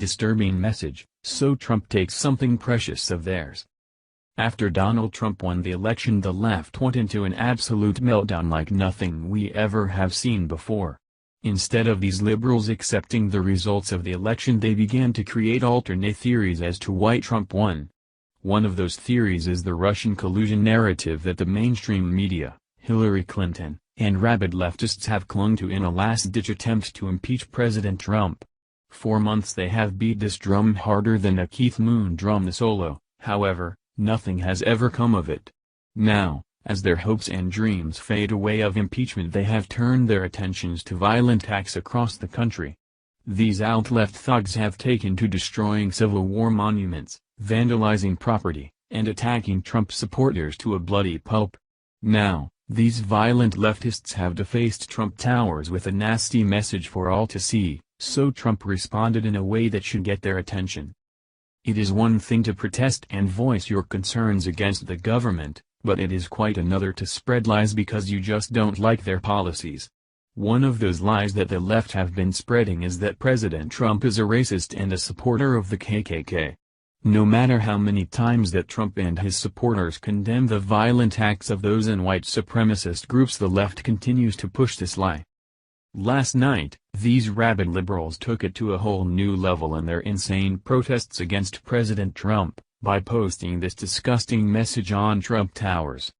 Disturbing message, so Trump takes something precious of theirs. After Donald Trump won the election, the left went into an absolute meltdown like nothing we ever have seen before. Instead of these liberals accepting the results of the election, they began to create alternate theories as to why Trump won. One of those theories is the Russian collusion narrative that the mainstream media, Hillary Clinton, and rabid leftists have clung to in a last-ditch attempt to impeach President Trump. For months they have beat this drum harder than a Keith Moon drum solo. However, nothing has ever come of it. Now, as their hopes and dreams fade away of impeachment, they have turned their attentions to violent acts across the country. These out-left thugs have taken to destroying Civil War monuments, vandalizing property, and attacking Trump supporters to a bloody pulp. Now, these violent leftists have defaced Trump Towers with a nasty message for all to see, so Trump responded in a way that should get their attention. It is one thing to protest and voice your concerns against the government, but it is quite another to spread lies because you just don't like their policies. One of those lies that the left have been spreading is that President Trump is a racist and a supporter of the KKK. No matter how many times that Trump and his supporters condemn the violent acts of those in white supremacist groups, the left continues to push this lie. Last night, these rabid liberals took it to a whole new level in their insane protests against President Trump, by posting this disgusting message on Trump Towers.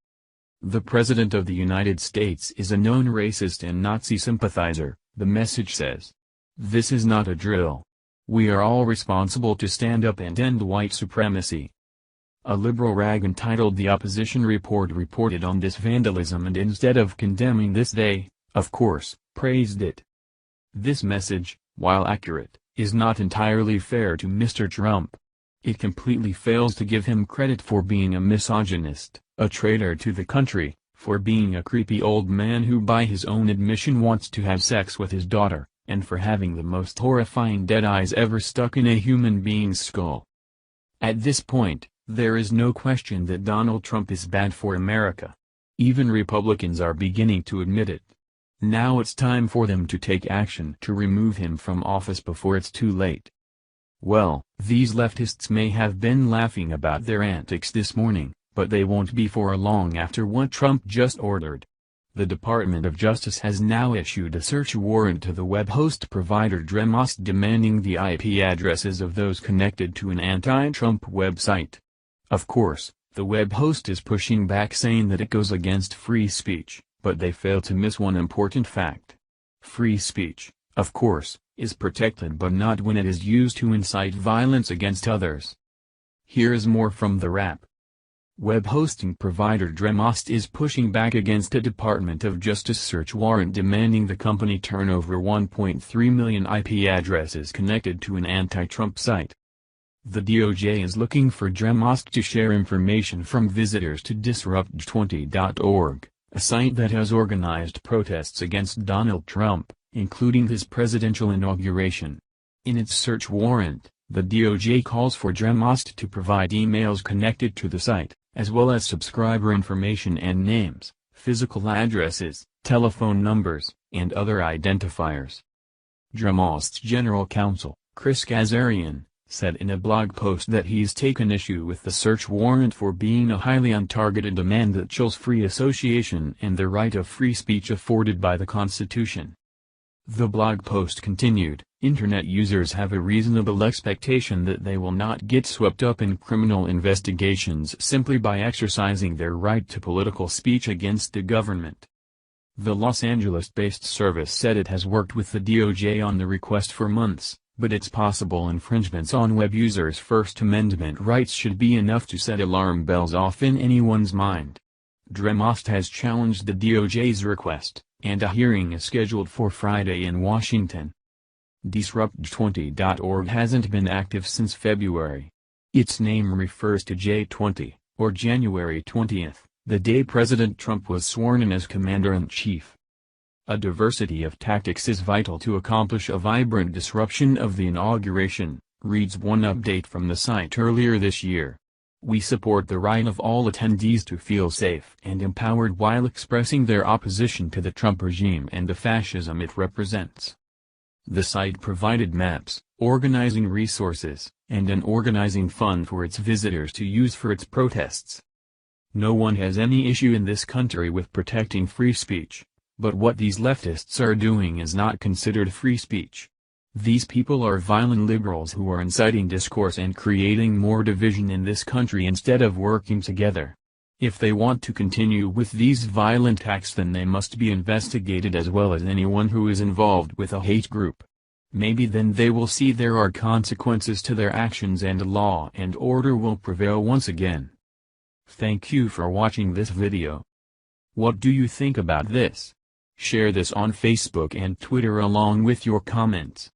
The President of the United States is a known racist and Nazi sympathizer, the message says. This is not a drill. We are all responsible to stand up and end white supremacy. A liberal rag entitled The Opposition Report reported on this vandalism, and instead of condemning this they, of course, praised it. This message, while accurate, is not entirely fair to Mr. Trump. It completely fails to give him credit for being a misogynist, a traitor to the country, for being a creepy old man who by his own admission wants to have sex with his daughter, and for having the most horrifying dead eyes ever stuck in a human being's skull. At this point, there is no question that Donald Trump is bad for America. Even Republicans are beginning to admit it. Now it's time for them to take action to remove him from office before it's too late. Well, these leftists may have been laughing about their antics this morning, but they won't be for long after what Trump just ordered. The Department of Justice has now issued a search warrant to the web host provider Dremmost, demanding the IP addresses of those connected to an anti-Trump website. Of course, the web host is pushing back, saying that it goes against free speech, but they fail to miss one important fact. Free speech, of course, is protected, but not when it is used to incite violence against others. Here is more from the Wrap. Web hosting provider Dremmost is pushing back against a Department of Justice search warrant demanding the company turn over 1.3 million IP addresses connected to an anti-Trump site. The DOJ is looking for Dremmost to share information from visitors to disrupt20.org, a site that has organized protests against Donald Trump, including his presidential inauguration. In its search warrant, the DOJ calls for Dremmost to provide emails connected to the site, as well as subscriber information and names, physical addresses, telephone numbers, and other identifiers. Dremost's general counsel, Chris Kazarian, said in a blog post that he's taken issue with the search warrant for being a highly untargeted demand that chills free association and the right of free speech afforded by the Constitution. The blog post continued, "Internet users have a reasonable expectation that they will not get swept up in criminal investigations simply by exercising their right to political speech against the government." The Los Angeles-based service said it has worked with the DOJ on the request for months, but its possible infringements on web users' First Amendment rights should be enough to set alarm bells off in anyone's mind. Dremmost has challenged the DOJ's request, and a hearing is scheduled for Friday in Washington. Disrupt20.org hasn't been active since February. Its name refers to J20, or January 20th, the day President Trump was sworn in as Commander-in-Chief. A diversity of tactics is vital to accomplish a vibrant disruption of the inauguration, reads one update from the site earlier this year. We support the right of all attendees to feel safe and empowered while expressing their opposition to the Trump regime and the fascism it represents. The site provided maps, organizing resources, and an organizing fund for its visitors to use for its protests. No one has any issue in this country with protecting free speech, but what these leftists are doing is not considered free speech. These people are violent liberals who are inciting discourse and creating more division in this country instead of working together. If they want to continue with these violent acts, then they must be investigated as well as anyone who is involved with a hate group. Maybe then they will see there are consequences to their actions and law and order will prevail once again. Thank you for watching this video. What do you think about this? Share this on Facebook and Twitter along with your comments.